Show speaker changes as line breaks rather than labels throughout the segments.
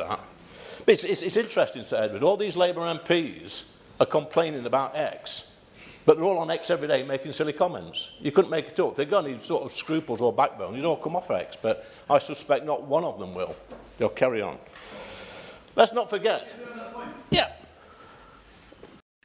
that. But it's interesting, Sir Edward, all these Labour MPs are complaining about X, but they're all on X every day making silly comments. You couldn't make it up. They've got any sort of scruples or backbone, you'd all come off X, but I suspect not one of them will. They'll carry on. Let's not forget. Yeah.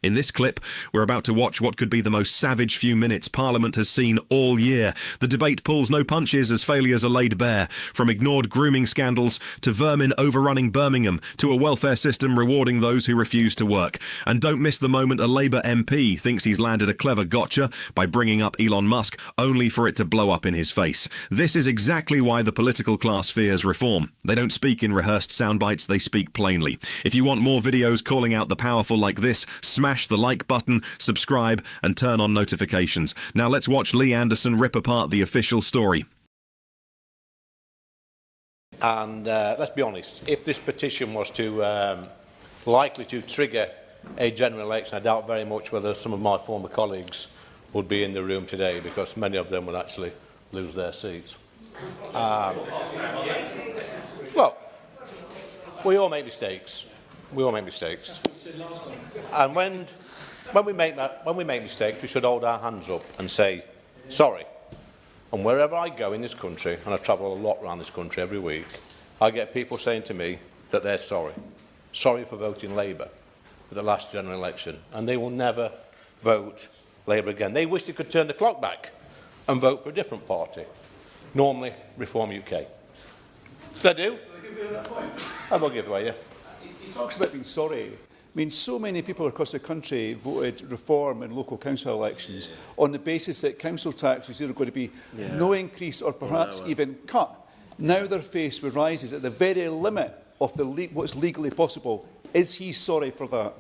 In this clip, we're about to watch what could be the most savage few minutes Parliament has seen all year. The debate pulls no punches as failures are laid bare, from ignored grooming scandals to vermin overrunning Birmingham to a welfare system rewarding those who refuse to work. And don't miss the moment a Labour MP thinks he's landed a clever gotcha by bringing up Elon Musk, only for it to blow up in his face. This is exactly why the political class fears reform. They don't speak in rehearsed soundbites, they speak plainly. If you want more videos calling out the powerful like this, smash the like button, subscribe and turn on notifications. Now let's watch Lee Anderson rip apart the official story.
And let's be honest, if this petition was likely to trigger a general election, I doubt very much whether some of my former colleagues would be in the room today, because many of them would actually lose their seats. Well, we all make mistakes. We all make mistakes. And when we make mistakes, we should hold our hands up and say, sorry. And wherever I go in this country, and I travel a lot around this country every week, I get people saying to me that they're sorry. Sorry for voting Labour for the last general election. And they will never vote Labour again. They wish they could turn the clock back and vote for a different party. Normally, Reform UK. Should I do? I will give away, yeah.
He talks about being sorry. I mean, so many people across the country voted reform in local council elections on the basis that council tax was either going to be no increase or perhaps even cut. Now they're faced with rises at the very limit of what's legally possible. Is he sorry for that?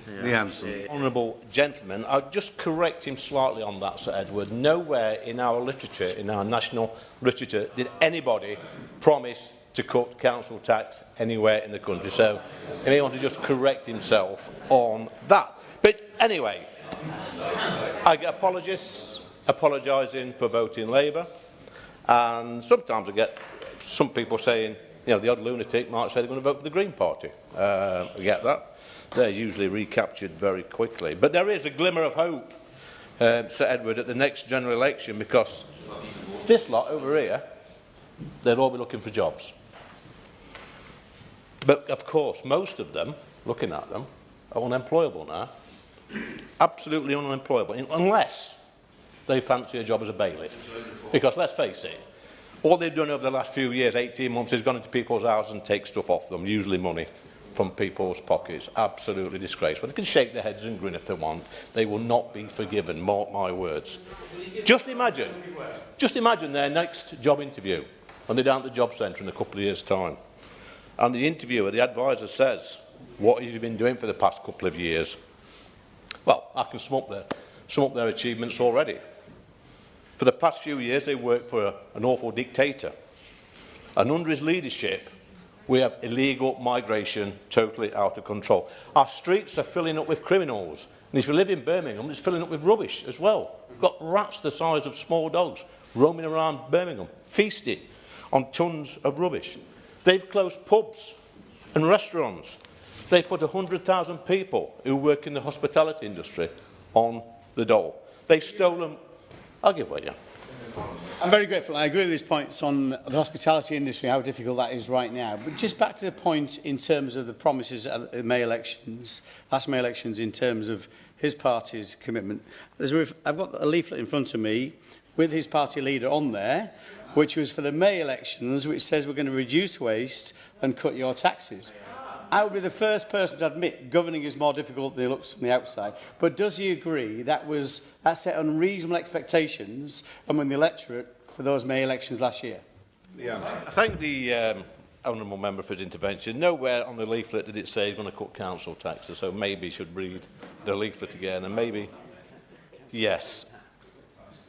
The answer. Honourable gentleman, I'll just correct him slightly on that, Sir Edward. Nowhere in our literature, in our national literature, did anybody promise to cut council tax anywhere in the country. So he may want to just correct himself on that. But anyway, I get apologists apologising for voting Labour, and sometimes I get some people saying, you know, the odd lunatic might say they're going to vote for the Green Party. I get that. They're usually recaptured very quickly. But there is a glimmer of hope, Sir Edward, at the next general election, because this lot over here, they'll all be looking for jobs. But, of course, most of them, looking at them, are unemployable now. Absolutely unemployable, unless they fancy a job as a bailiff. Because, let's face it, all they've done over the last few years, 18 months, is gone into people's houses and take stuff off them, usually money from people's pockets. Absolutely disgraceful. They can shake their heads and grin if they want. They will not be forgiven, mark my words. Just imagine their next job interview when they're down at the job centre in a couple of years' time. And the interviewer, the advisor, says, what have you been doing for the past couple of years? Well, I can sum up their achievements already. For the past few years, they worked for an awful dictator. And under his leadership, we have illegal migration totally out of control. Our streets are filling up with criminals. And if you live in Birmingham, it's filling up with rubbish as well. We've got rats the size of small dogs roaming around Birmingham, feasting on tons of rubbish. They've closed pubs and restaurants. They've put 100,000 people who work in the hospitality industry on the dole. They've stolen... I'll give way, yeah.
I'm very grateful. I agree with his points on the hospitality industry, how difficult that is right now. But just back to the point in terms of the promises at the May elections, last May elections, in terms of his party's commitment. I've got a leaflet in front of me with his party leader on there, which was for the May elections, which says we're going to reduce waste and cut your taxes. I would be the first person to admit governing is more difficult than it looks from the outside. But does he agree that set unreasonable expectations among the electorate for those May elections last year?
I thank the honourable member for his intervention. Nowhere on the leaflet did it say he's going to cut council taxes, so maybe he should read the leaflet again, and maybe, yes.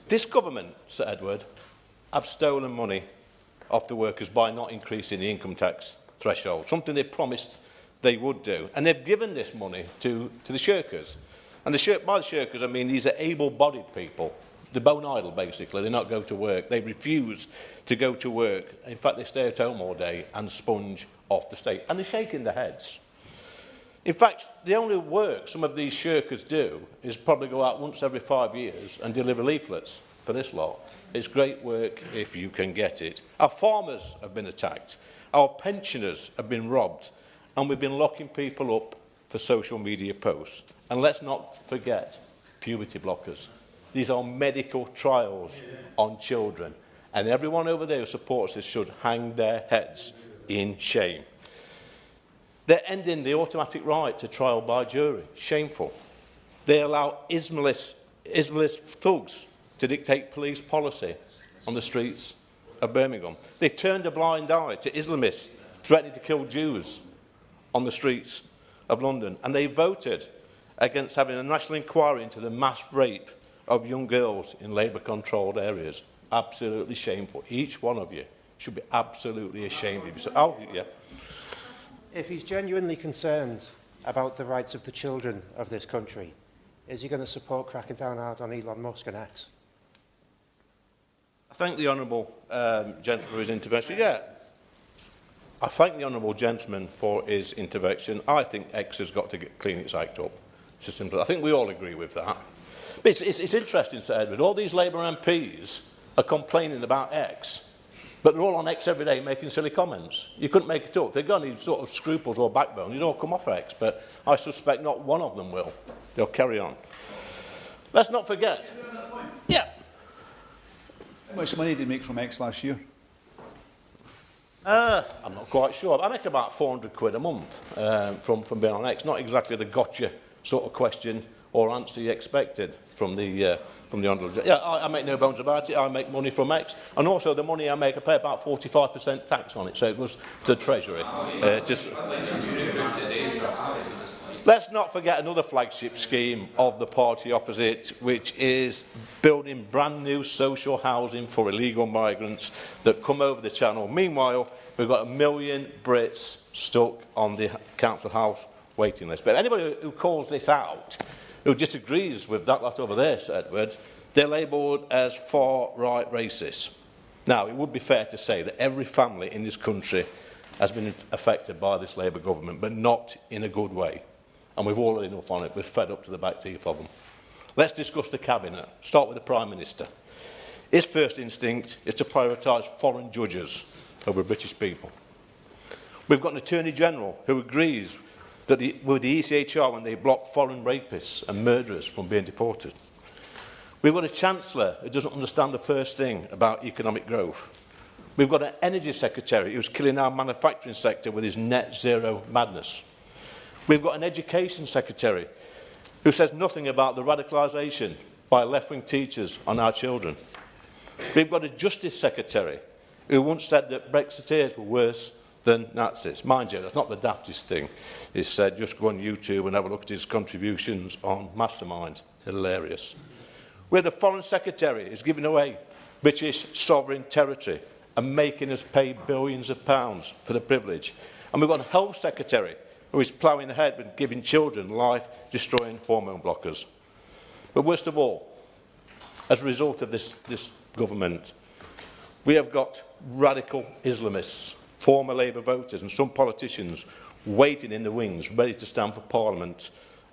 This government, Sir Edward, have stolen money off the workers by not increasing the income tax threshold, something they promised they would do. And they've given this money to the shirkers. And by the shirkers, I mean these are able-bodied people. They're bone idle, basically. They not go to work. They refuse to go to work. In fact, they stay at home all day and sponge of the state. And they're shaking their heads. In fact, the only work some of these shirkers do is probably go out once every 5 years and deliver leaflets for this lot. It's great work if you can get it. Our farmers have been attacked. Our pensioners have been robbed. And we've been locking people up for social media posts. And let's not forget puberty blockers. These are medical trials on children. And everyone over there who supports this should hang their heads in shame. They're ending the automatic right to trial by jury. Shameful. They allow Islamist thugs to dictate police policy on the streets of Birmingham. They've turned a blind eye to Islamists threatening to kill Jews on the streets of London. And they voted against having a national inquiry into the mass rape of young girls in Labour-controlled areas. Absolutely shameful. Each one of you should be absolutely ashamed of yourself.
If he's genuinely concerned about the rights of the children of this country, is he going to support cracking down hard on Elon Musk and X?
I thank the honourable gentleman for his intervention. I thank the honourable gentleman for his intervention. I think X has got to clean its act up. It's as simple. I think we all agree with that. But it's interesting, Sir Edward, all these Labour MPs are complaining about X, but they're all on X every day making silly comments. You couldn't make it up. If they've got any sort of scruples or backbone, you'd all come off X, but I suspect not one of them will. They'll carry on. Let's not forget. Yeah.
How much money did you make from X last year?
I'm not quite sure. I make about 400 quid a month from being on X. Not exactly the gotcha sort of question or answer you expected from the honourable. Yeah, I make no bones about it. I make money from X, and also the money I make, I pay about 45% tax on it, so it goes to the Treasury. Let's not forget another flagship scheme of the party opposite, which is building brand new social housing for illegal migrants that come over the channel. Meanwhile, we've got 1 million Brits stuck on the council house waiting list. But anybody who calls this out, who disagrees with that lot over there, Sir Edward, they're labelled as far-right racists. Now, it would be fair to say that every family in this country has been affected by this Labour government, but not in a good way. And we've all had enough on it. We're fed up to the back teeth of them. Let's discuss the Cabinet. Start with the Prime Minister. His first instinct is to prioritise foreign judges over British people. We've got an Attorney General who agrees that with the ECHR when they block foreign rapists and murderers from being deported. We've got a Chancellor who doesn't understand the first thing about economic growth. We've got an Energy Secretary who's killing our manufacturing sector with his net zero madness. We've got an Education Secretary who says nothing about the radicalisation by left-wing teachers on our children. We've got a Justice Secretary who once said that Brexiteers were worse than Nazis. Mind you, that's not the daftest thing. He said, just go on YouTube and have a look at his contributions on Mastermind. Hilarious. We have the Foreign Secretary who's giving away British sovereign territory and making us pay billions of pounds for the privilege. And we've got a Health Secretary who is ploughing ahead with giving children life-destroying hormone blockers. But worst of all, as a result of this government, we have got radical Islamists, former Labour voters and some politicians waiting in the wings, ready to stand for Parliament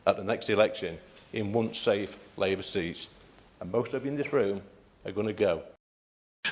at the next election in once-safe Labour seats. And most of you in this room are going to go.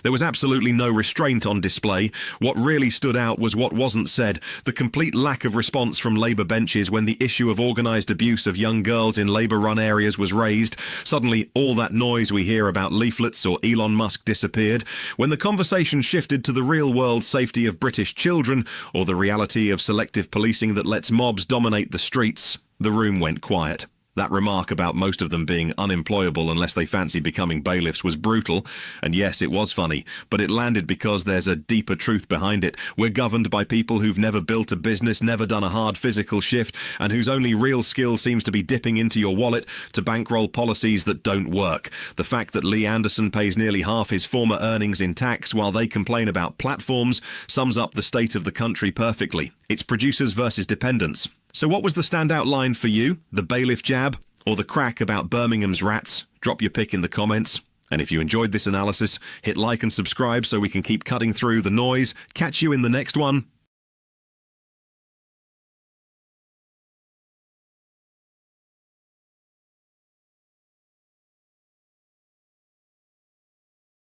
There was absolutely no restraint on display. What really stood out was what wasn't said, the complete lack of response from Labour benches when the issue of organised abuse of young girls in Labour-run areas was raised. Suddenly, all that noise we hear about leaflets or Elon Musk disappeared. When the conversation shifted to the real-world safety of British children or the reality of selective policing that lets mobs dominate the streets, the room went quiet. That remark about most of them being unemployable unless they fancy becoming bailiffs was brutal, and yes, it was funny, but it landed because there's a deeper truth behind it. We're governed by people who've never built a business, never done a hard physical shift, and whose only real skill seems to be dipping into your wallet to bankroll policies that don't work. The fact that Lee Anderson pays nearly half his former earnings in tax while they complain about platforms sums up the state of the country perfectly. It's producers versus dependents. So what was the standout line for you? The bailiff jab or the crack about Birmingham's rats? Drop your pick in the comments. And if you enjoyed this analysis, hit like and subscribe so we can keep cutting through the noise. Catch you in the next one.